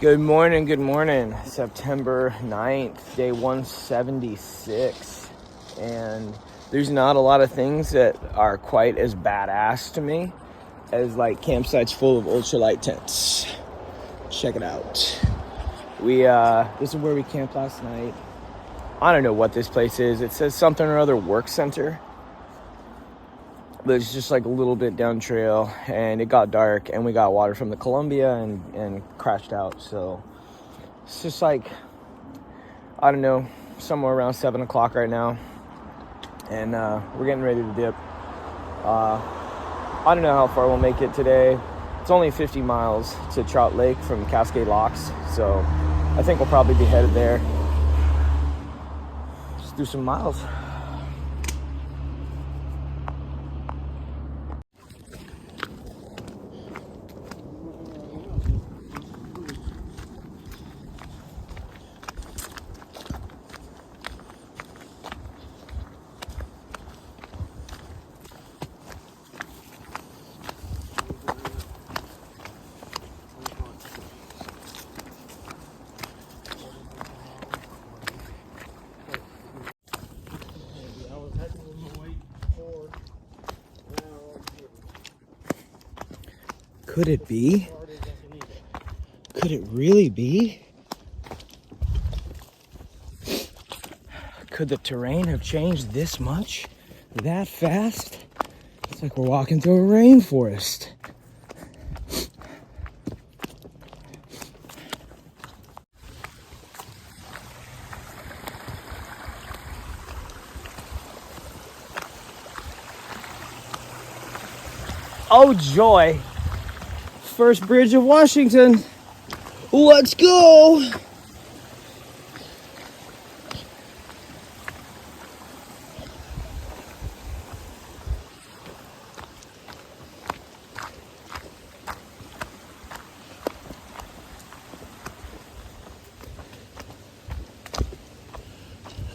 Good morning. September 9th, day 176. And there's not a lot of things that are quite as badass to me as like campsites full of ultralight tents. Check it out. This is where we camped last night. I don't know what this place is. It says something or other work center. But it's just like a little bit down trail, and it got dark, and we got water from the Columbia and crashed out. So it's just like, I don't know, somewhere around 7 o'clock right now, and we're getting ready to dip. I don't know how far we'll make it today. It's only 50 miles to Trout Lake from Cascade Locks, so I think we'll probably be headed there. Just do some miles. Could it be? Could it really be? Could the terrain have changed this much? That fast? It's like we're walking through a rainforest. Oh joy! First bridge of Washington. Let's go!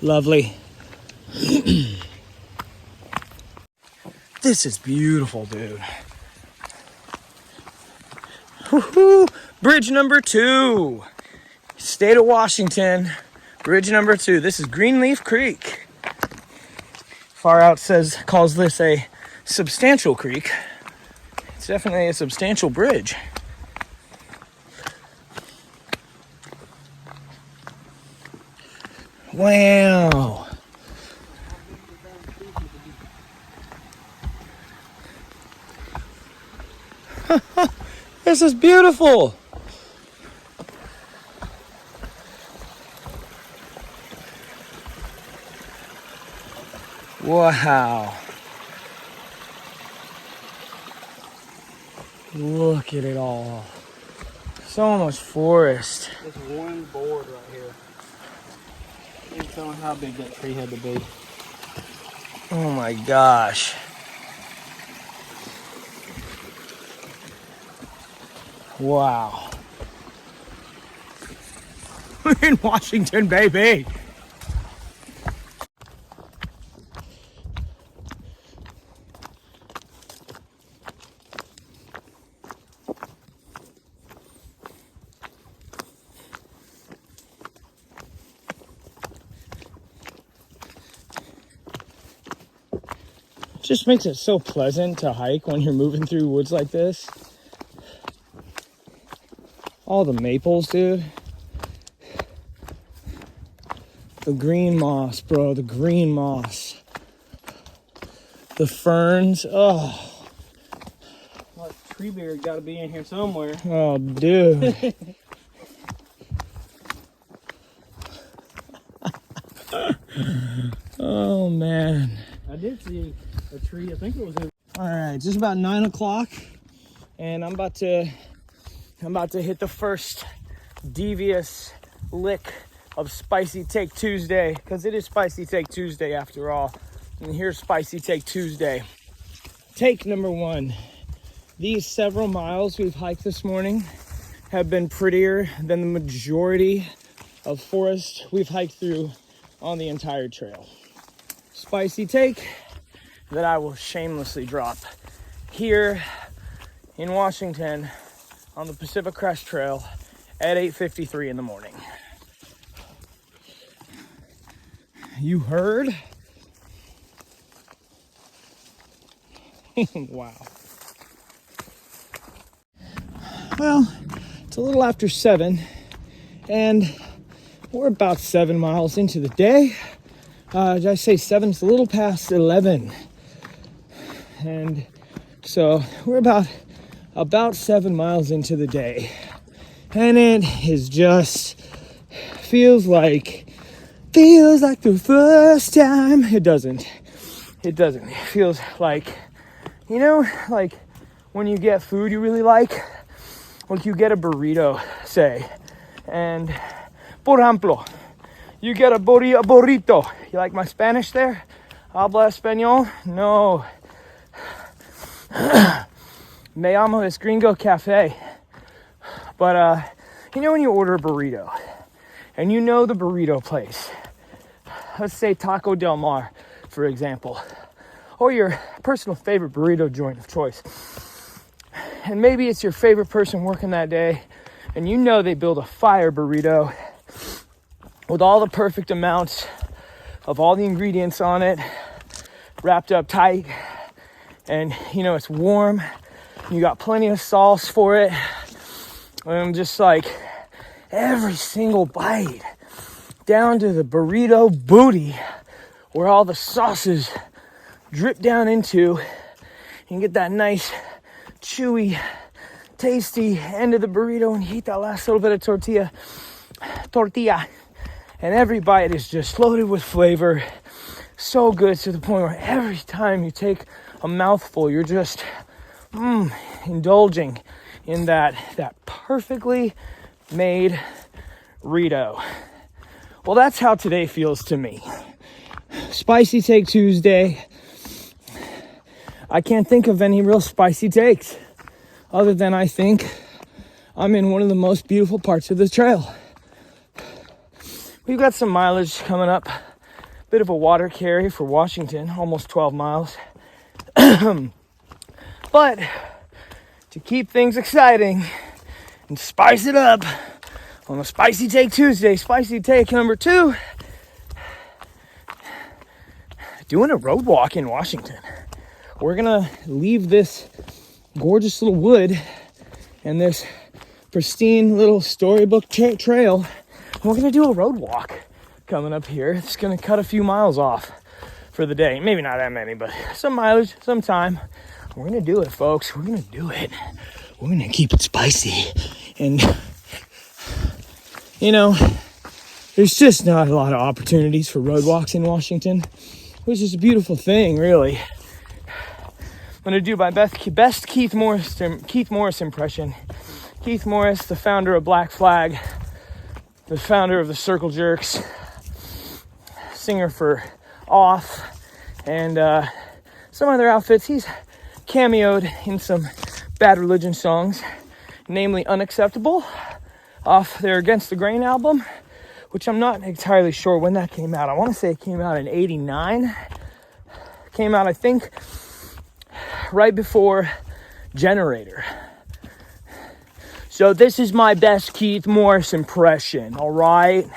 Lovely. This is beautiful, dude. Woohoo! Bridge number 2. State of Washington. Bridge number 2. This is Greenleaf Creek. Far Out calls this a substantial creek. It's definitely a substantial bridge. Wow. This is beautiful. Wow. Look at it all. So much forest. There's one board right here. You can tell how big that tree had to be. Oh my gosh. Wow. We're in Washington, baby. Just makes it so pleasant to hike when you're moving through woods like this. All the maples, dude. The green moss, bro. The green moss. The ferns. Oh. Well, tree beard got to be in here somewhere. Oh, dude. Oh, man. I did see a tree. I think it was in. All right, just about 9 o'clock, and I'm about to hit the first devious lick of Spicy Take Tuesday, because it is Spicy Take Tuesday after all. And here's Spicy Take Tuesday. Take number 1. These several miles we've hiked this morning have been prettier than the majority of forest we've hiked through on the entire trail. Spicy take that I will shamelessly drop here in Washington on the Pacific Crest Trail at 8:53 in the morning. You heard? Wow. Well, it's a little after 7, and we're about 7 miles into the day. Did I say 7? It's a little past 11. And so we're about 7 miles into the day. And it is just feels like the first time. It doesn't. It feels like, you know, like when you get food you really like you get a burrito, say, and por ejemplo, you get a burrito. You like my Spanish there? Habla español? No. Me llamo es Gringo Cafe. But, you know when you order a burrito, and you know the burrito place, let's say Taco Del Mar, for example, or your personal favorite burrito joint of choice, and maybe it's your favorite person working that day, and you know they build a fire burrito with all the perfect amounts of all the ingredients on it, wrapped up tight, and you know it's warm, you got plenty of sauce for it, and just like every single bite down to the burrito booty where all the sauces drip down into, you can get that nice chewy tasty end of the burrito and you eat that last little bit of tortilla, and every bite is just loaded with flavor, so good to the point where every time you take a mouthful you're just indulging in that perfectly made burrito. Well, that's how today feels to me. Spicy Take Tuesday. I can't think of any real spicy takes other than I think I'm in one of the most beautiful parts of the trail. We've got some mileage coming up. Bit of a water carry for Washington, almost 12 miles. But to keep things exciting and spice it up on a Spicy Take Tuesday, Spicy Take number 2, doing a road walk in Washington. We're gonna leave this gorgeous little wood and this pristine little storybook trail, and we're gonna do a road walk coming up here. It's gonna cut a few miles off for the day. Maybe not that many, but some mileage, some time. We're gonna do it, folks. We're gonna do it. We're gonna keep it spicy. And you know, there's just not a lot of opportunities for road walks in Washington, which is a beautiful thing, really. I'm gonna do my best Keith Morris impression. Keith Morris, the founder of Black Flag, the founder of the Circle Jerks, singer for Off, and some other outfits. He's cameoed in some Bad Religion songs, namely Unacceptable, off their Against the Grain album, which I'm not entirely sure when that came out. I want to say it came out in 89. Came out, I think, right before Generator. So this is my best Keith Morris impression, all right?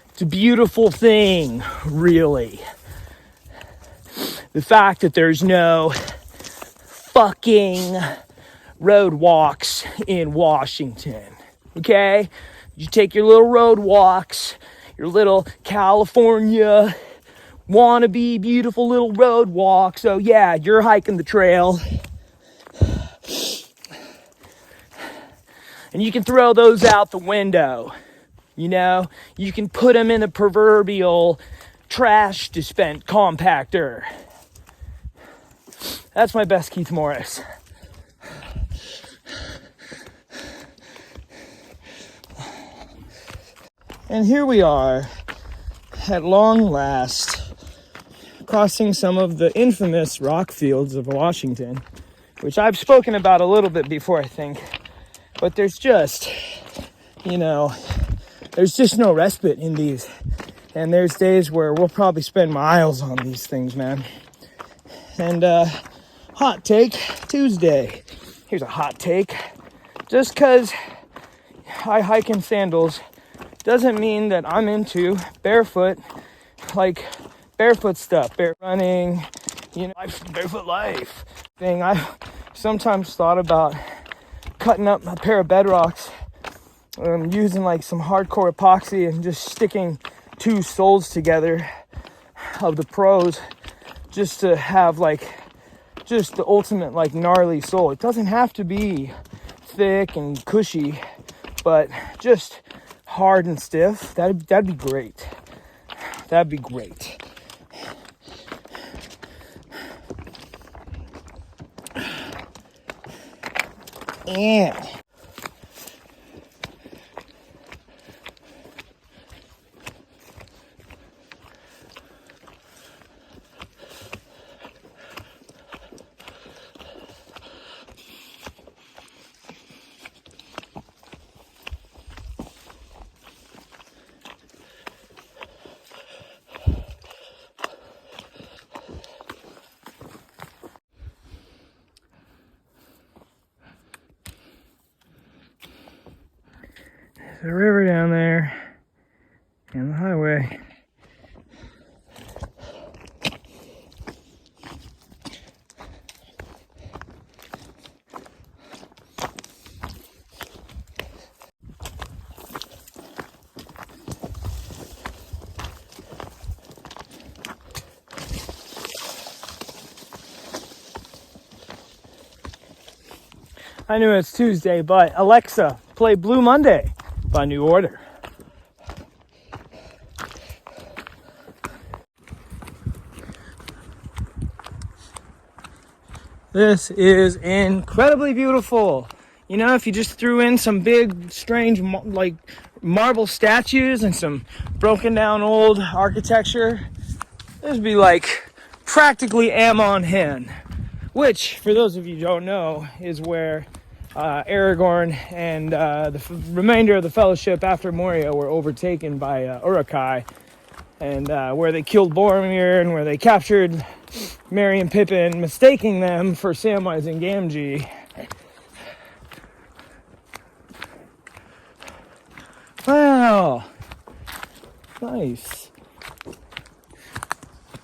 It's a beautiful thing, really. The fact that there's no fucking road walks in Washington, okay? You take your little road walks, your little California wannabe beautiful little road walk. So yeah, you're hiking the trail. And you can throw those out the window. You know, you can put them in the proverbial trash dispense compactor. That's my best Keith Morris. And here we are, at long last, crossing some of the infamous rock fields of Washington, which I've spoken about a little bit before, I think. But there's just, there's just no respite in these. And there's days where we'll probably spend miles on these things, man. And hot take Tuesday. Here's a hot take. Just because I hike in sandals doesn't mean that I'm into barefoot, like barefoot stuff, bare running, barefoot life thing. I sometimes thought about cutting up a pair of bedrocks, using like some hardcore epoxy and just sticking two soles together of the pros, just to have like just the ultimate like gnarly sole. It doesn't have to be thick and cushy, but just hard and stiff. That'd be great. That'd be great. Yeah. There's a river down there and the highway. I knew it's Tuesday, but Alexa, play Blue Monday by New Order. This is incredibly beautiful. You know, if you just threw in some big, strange, like marble statues and some broken down old architecture, this would be like practically Amon Hen, which, for those of you who don't know, is where Aragorn and the remainder of the Fellowship after Moria were overtaken by Uruk-hai, and where they killed Boromir and where they captured Merry and Pippin, mistaking them for Samwise and Gamgee. Wow, nice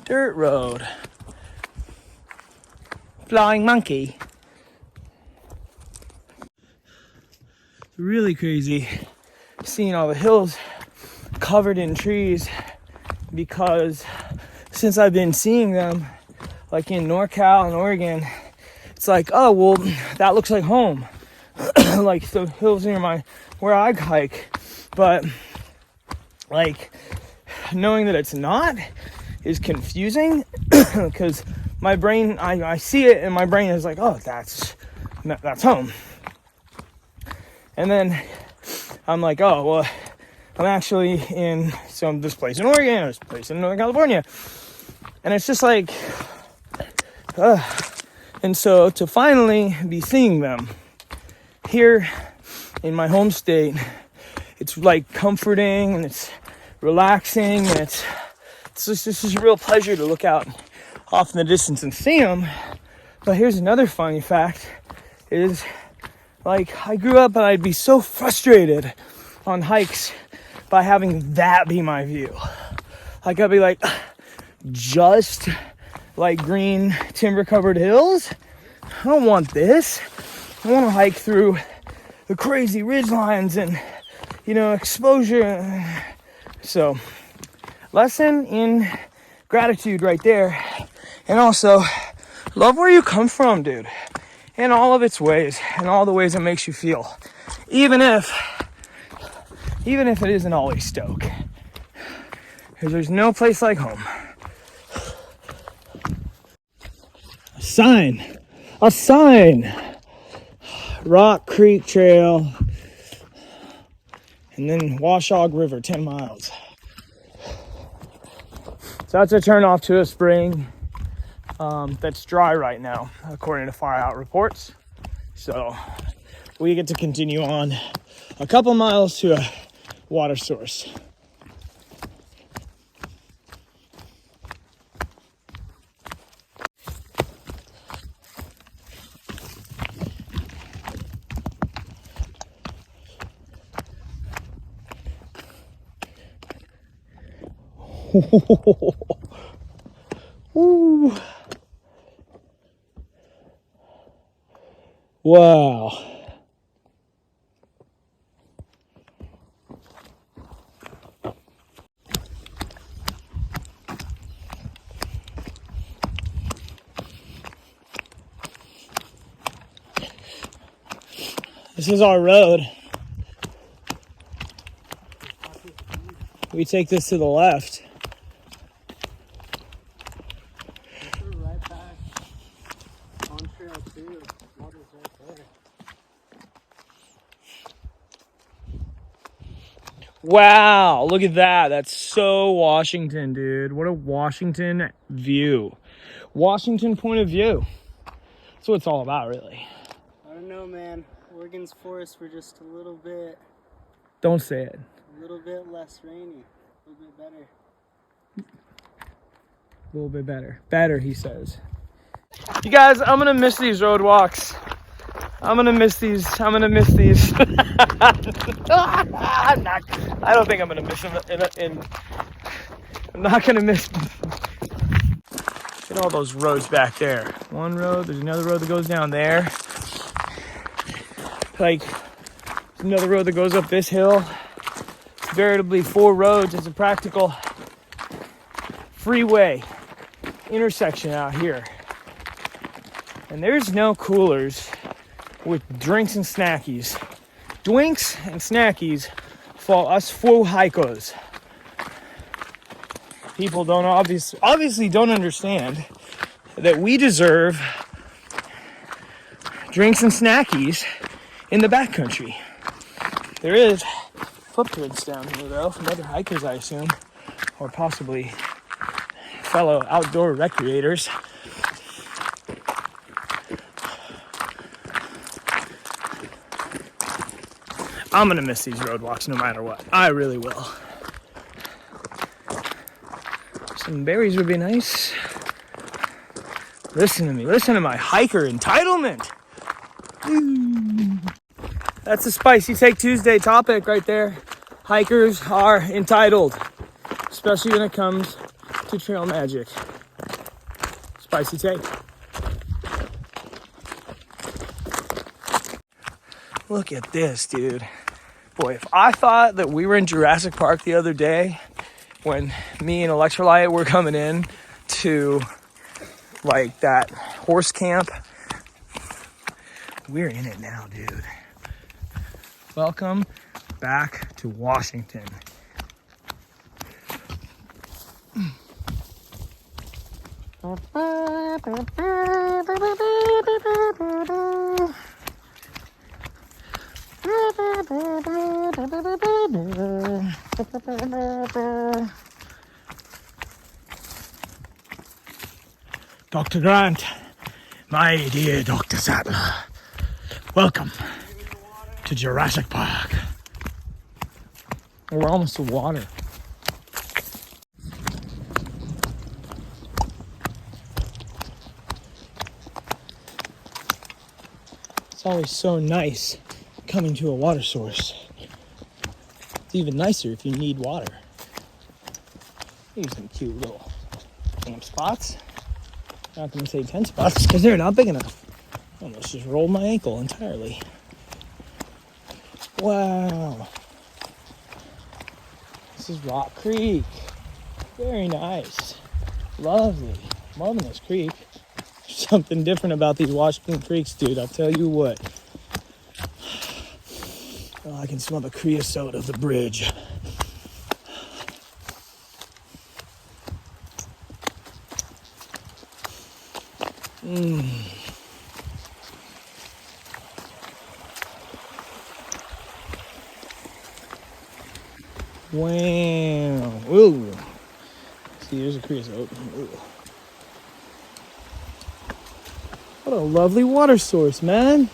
dirt road, flying monkey. Really crazy seeing all the hills covered in trees, because since I've been seeing them like in NorCal and Oregon, it's like, oh well, that looks like home. Like the hills near where I hike, but like knowing that it's not is confusing, because my brain, I see it and my brain is like, oh, that's home. And then I'm like, oh, well, I'm actually in this place in Oregon, this place in Northern California. And it's just like, and so to finally be seeing them here in my home state, it's like comforting and it's relaxing, and it's just, this is a real pleasure to look out off in the distance and see them. But here's another funny fact is, like, I grew up and I'd be so frustrated on hikes by having that be my view. Like, I'd be like, just like green timber covered hills? I don't want this. I want to hike through the crazy ridge lines and, exposure. So, lesson in gratitude right there. And also, love where you come from, dude. In all of its ways, in all the ways it makes you feel. Even if it isn't always Stoke. Because there's no place like home. A sign. Rock Creek Trail. And then Washog River, 10 miles. So that's a turn off to a spring. That's dry right now, according to far out reports. So we get to continue on a couple miles to a water source. Woo. Wow. This is our road. We take this to the left. We're right back on trail 2. Water's right there. Wow, look at that. That's so Washington, dude. What a Washington view. Washington point of view. That's what it's all about, really. I don't know, man. Oregon's forests were just a little bit... Don't say it. A little bit less rainy. A little bit better. A little bit better. Better, he says. You guys, I'm gonna miss these road walks. I'm gonna miss these. I don't think I'm gonna miss them. I'm not gonna miss. Look at all those roads back there. One road, there's another road that goes down there. Like, there's another road that goes up this hill. It's veritably 4 roads. It's a practical freeway intersection out here. And there's no coolers with drinks and snackies. Drinks and snackies for us faux hikers. People don't obviously don't understand that we deserve drinks and snackies in the backcountry. There is footprints down here though from other hikers, I assume, or possibly fellow outdoor recreators. I'm gonna miss these road walks no matter what. I really will. Some berries would be nice. Listen to me. Listen to my hiker entitlement. Ooh. That's a Spicy Take Tuesday topic right there. Hikers are entitled, especially when it comes to trail magic. Spicy Take. Look at this, dude. Boy, if I thought that we were in Jurassic Park the other day when me and Electrolyte were coming in to like that horse camp, we're in it now, dude. Welcome back to Washington. Dr. Grant, my dear Dr. Sattler, welcome to Jurassic Park. We're almost to water. It's always so nice coming to a water source. It's even nicer if you need water. Here's some cute little camp spots. Not gonna say 10 spots because they're not big enough. I almost just rolled my ankle entirely. Wow. This is Rock Creek. Very nice. Lovely. Loving this creek. There's something different about these Washington creeks, dude. I'll tell you what. Oh, I can smell the creosote of the bridge. Wow. Ooh. See, there's a creosote. Ooh. What a lovely water source, man.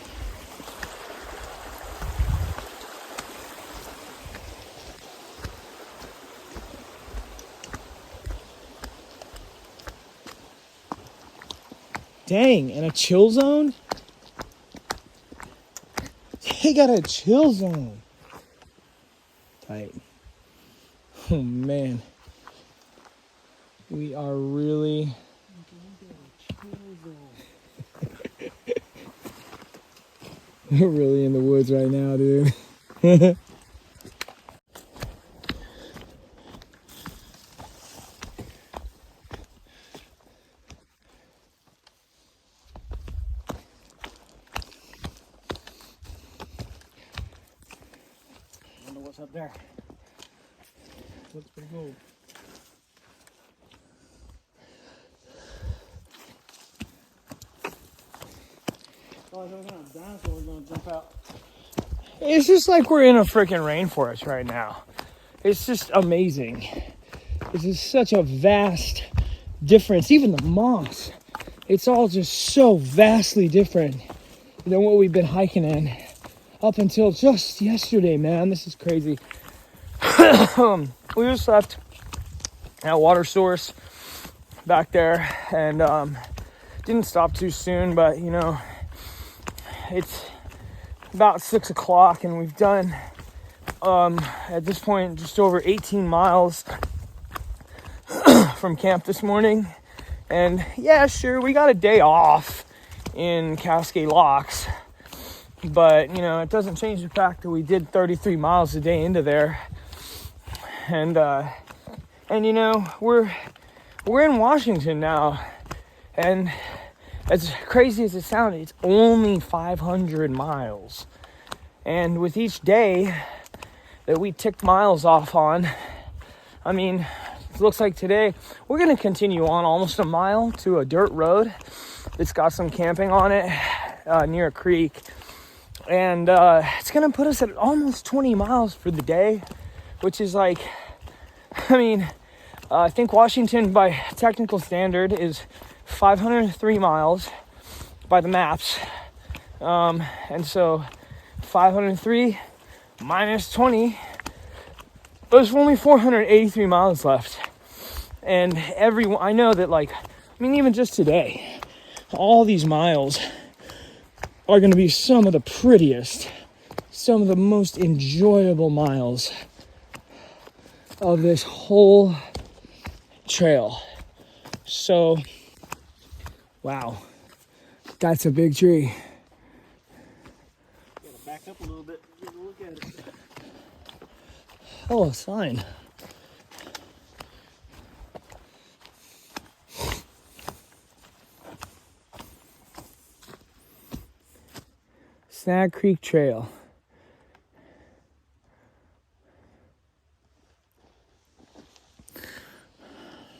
Dang, and a chill zone? They got a chill zone. Tight. Oh, man. We are really... We're really in the woods right now, dude. What's up there? Looks pretty cool. Oh, some kind of dinosaur is gonna jump out. It's just like we're in a freaking rainforest right now. It's just amazing. This is such a vast difference. Even the moss, it's all just so vastly different than what we've been hiking in up until just yesterday, man. This is crazy. We just left at water source back there and didn't stop too soon, but you know, it's about 6 o'clock and we've done at this point just over 18 miles from camp this morning. And yeah, sure, we got a day off in Cascade Locks, but you know, it doesn't change the fact that we did 33 miles a day into there. And you know, we're in Washington now, and as crazy as it sounded, it's only 500 miles. And with each day that we ticked miles off on, I mean, it looks like today we're going to continue on almost a mile to a dirt road that's got some camping on it near a creek. And it's going to put us at almost 20 miles for the day, which is like, I mean, I think Washington by technical standard is 503 miles by the maps. And so 503 minus 20, there's only 483 miles left. And I know that, like, I mean, even just today, all these miles are going to be some of the prettiest, some of the most enjoyable miles of this whole trail. So, wow, that's a big tree. Gotta back up a little bit, get a look at it. Oh, it's fine. Snag Creek Trail.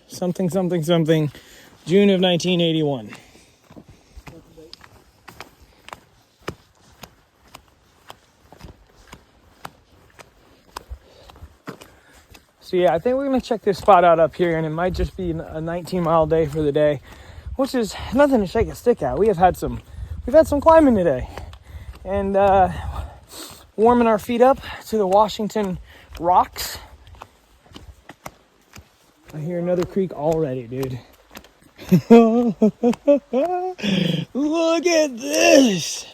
Something, something, something. June of 1981. So yeah, I think we're gonna check this spot out up here, and it might just be a 19-mile day for the day, which is nothing to shake a stick at. We've had some climbing today, and warming our feet up to the Washington rocks. I hear another creek already, dude. Look at this.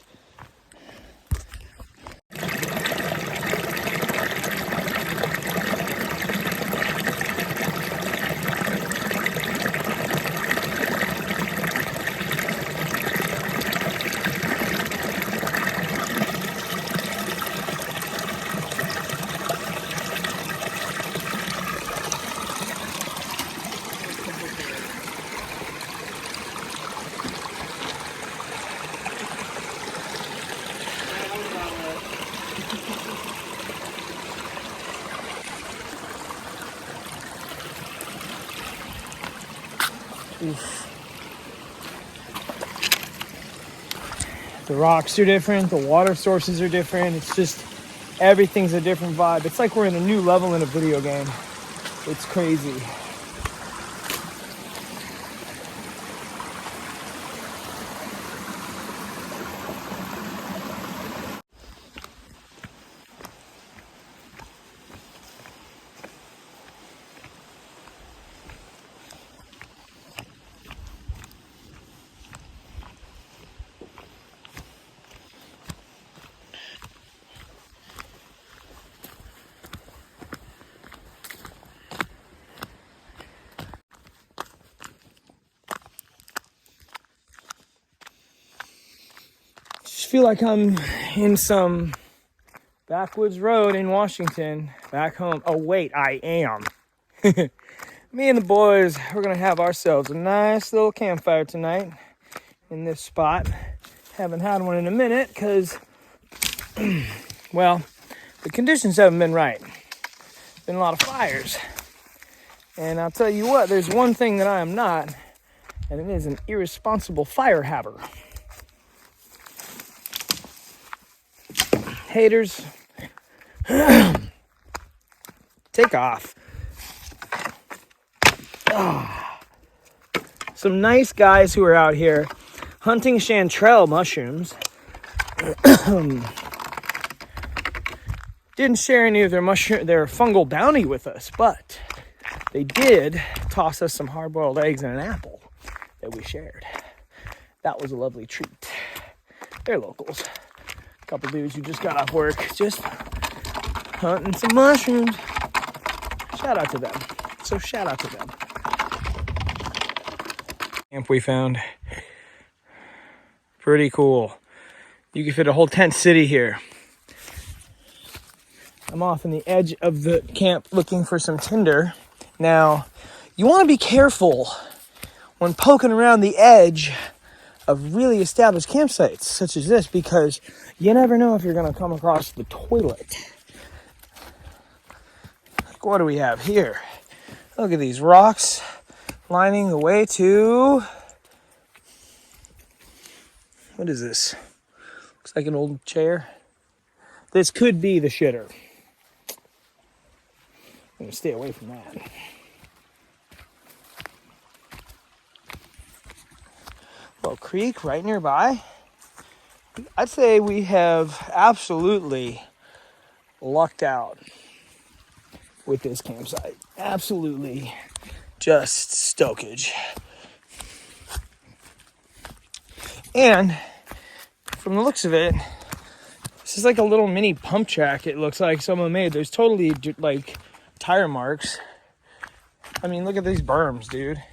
The rocks are different, the water sources are different. It's just, everything's a different vibe. It's like we're in a new level in a video game. It's crazy. feel like I'm in some backwoods road in Washington, back home. Oh wait, I am. Me and the boys, we're gonna have ourselves a nice little campfire tonight in this spot. Haven't had one in a minute because, well, the conditions haven't been right. Been a lot of fires. And I'll tell you what, there's one thing that I am not, and it is an irresponsible fire haver. Haters, take off. Some nice guys who are out here hunting chanterelle mushrooms. Didn't share any of their fungal bounty with us, but they did toss us some hard-boiled eggs and an apple that we shared. That was a lovely treat. They're locals. A couple dudes who just got off work, just hunting some mushrooms. Shout out to them. So shout out to them. Camp we found. Pretty cool. You can fit a whole tent city here. I'm off on the edge of the camp looking for some tinder. Now, you want to be careful when poking around the edge of really established campsites such as this, because you never know if you're going to come across the toilet. Like, what do we have here? Look at these rocks lining the way to... What is this? Looks like an old chair. This could be the shitter. I'm going to stay away from that. Little creek right nearby. I'd say we have absolutely lucked out with this campsite. Absolutely just stokage. And from the looks of it, this is like a little mini pump track. It looks like someone made. There's totally like tire marks. I mean, look at these berms, dude.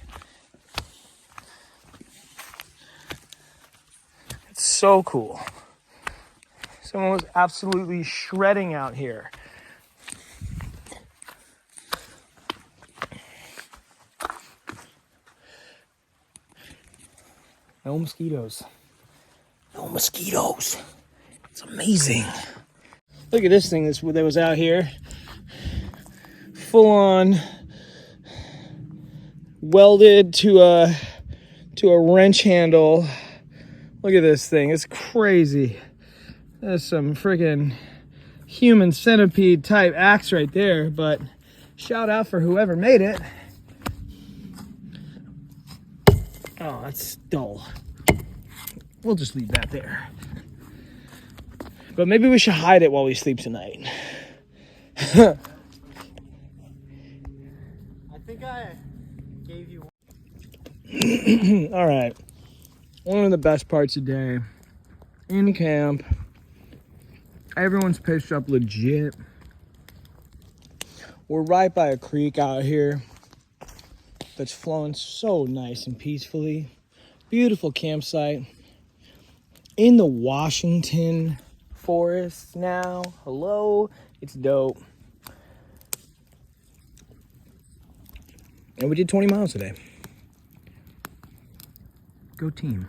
It's so cool. Someone was absolutely shredding out here. No mosquitoes. No mosquitoes. It's amazing. Look at this thing that was out here. Full on welded to a wrench handle. Look at this thing. It's crazy. That's some freaking human centipede type axe right there, but shout out for whoever made it. Oh, that's dull. We'll just leave that there. But maybe we should hide it while we sleep tonight. I think I gave you one. All right. One of the best parts of the day. In camp. Everyone's pitched up legit. We're right by a creek out here that's flowing so nice and peacefully. Beautiful campsite. In the Washington forest now. Hello. It's dope. And we did 20 miles today. Go team.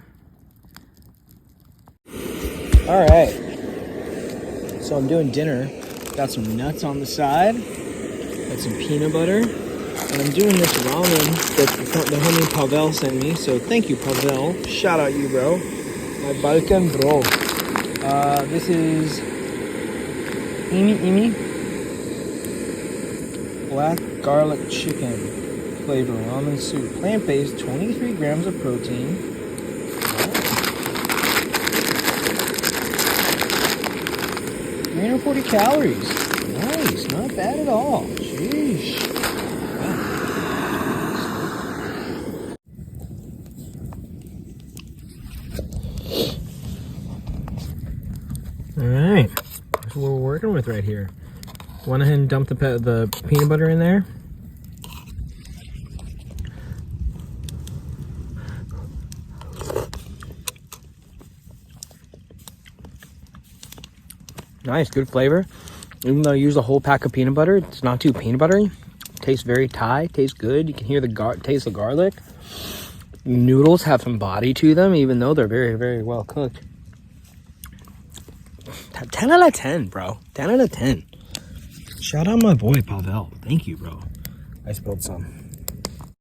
All right. So I'm doing dinner. Got some nuts on the side. Got some peanut butter. And I'm doing this ramen that the homie Pavel sent me. So thank you, Pavel. Shout out you, bro. My Balkan bro. This is Imi black garlic chicken flavor ramen soup. Plant-based, 23 grams of protein. 340 calories. Nice, not bad at all. Sheesh. All right, that's what we're working with right here. Went ahead and dumped the peanut butter in there. Nice, good flavor. Even though I use a whole pack of peanut butter, it's not too peanut buttery. Tastes very Thai, tastes good. You can hear the taste of garlic. Noodles have some body to them, even though they're very, very well cooked. 10 out of 10, bro. 10 out of 10. Shout out my boy, Pavel. Thank you, bro. I spilled some.